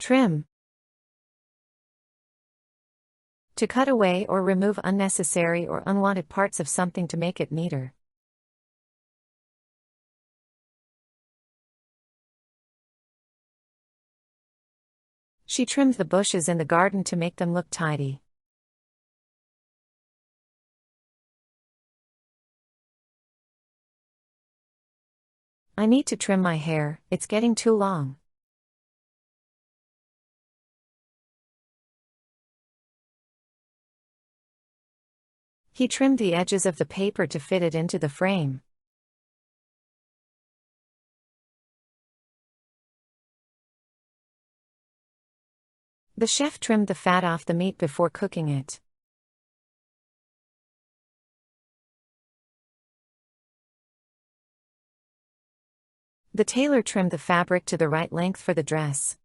Trim. To cut away or remove unnecessary or unwanted parts of something to make it neater. She trimmed the bushes in the garden to make them look tidy. I need to trim my hair, it's getting too long. He trimmed the edges of the paper to fit it into the frame. The chef trimmed the fat off the meat before cooking it. The tailor trimmed the fabric to the right length for the dress.